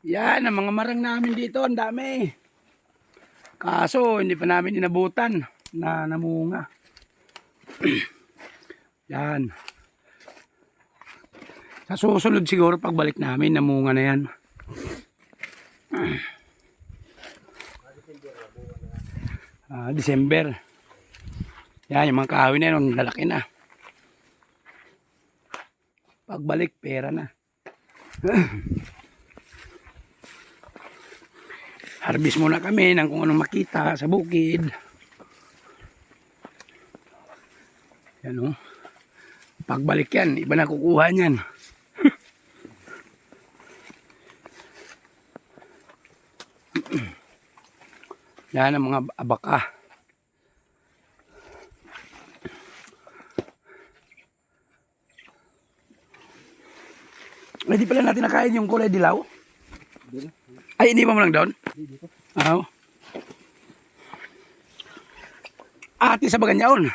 Yan ang mga marang namin dito, ang dami. Kaso hindi pa namin inabutan na namunga. Yan. Sa susunod siguro pagbalik namin, namunga na yan. December. Yan, yung mga kahoy na yun, lalaki na. Pagbalik, pera na. Harvest muna kami ng kung anong makita sa bukid. Yan o. Pagbalik yan, iba na kukuha niyan. Yan ang mga abaka. Ay, di pala natin nakain yung kulay dilaw. Ay, hindi mo lang doon? Oo. Ati sa Baganyaon.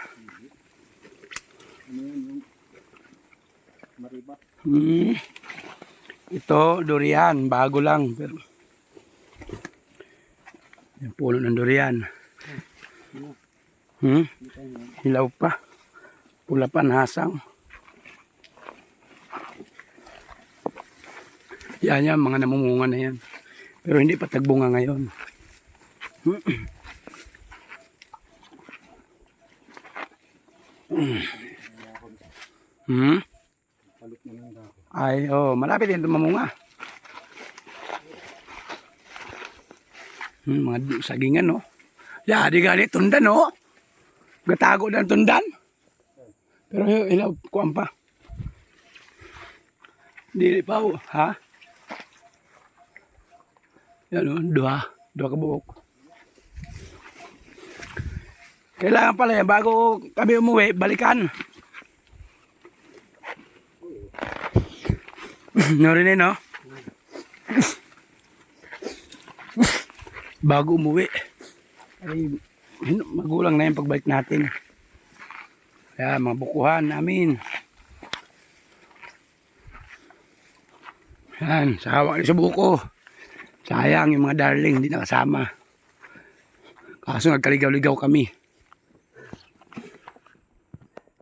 Ito, durian. Bago lang. Pero yung puno ng durian. Hilaw pa. Pula pa, nasang. Yan yan, mga namumunga na yan. Pero hindi pa tagbunga ngayon. Ay, oh, malapit din mamunga. Mga sagingan, no? Ya, di gani tundan, no? Gatago dan tundan. Pero ilaw, kuwan pa. Dili pa, ha? Yan, no? Dua kabuok. Kailangan pala yan, bago kami umuwi, balikan. Narinig, no? Bago umuwi. Ay, magulang na yung pagbalik natin. Kaya mga bukuhan namin. Yan, sawa sa buko. Sayang yung mga darling, hindi nakasama. Kaso nagkaligaw-ligaw kami.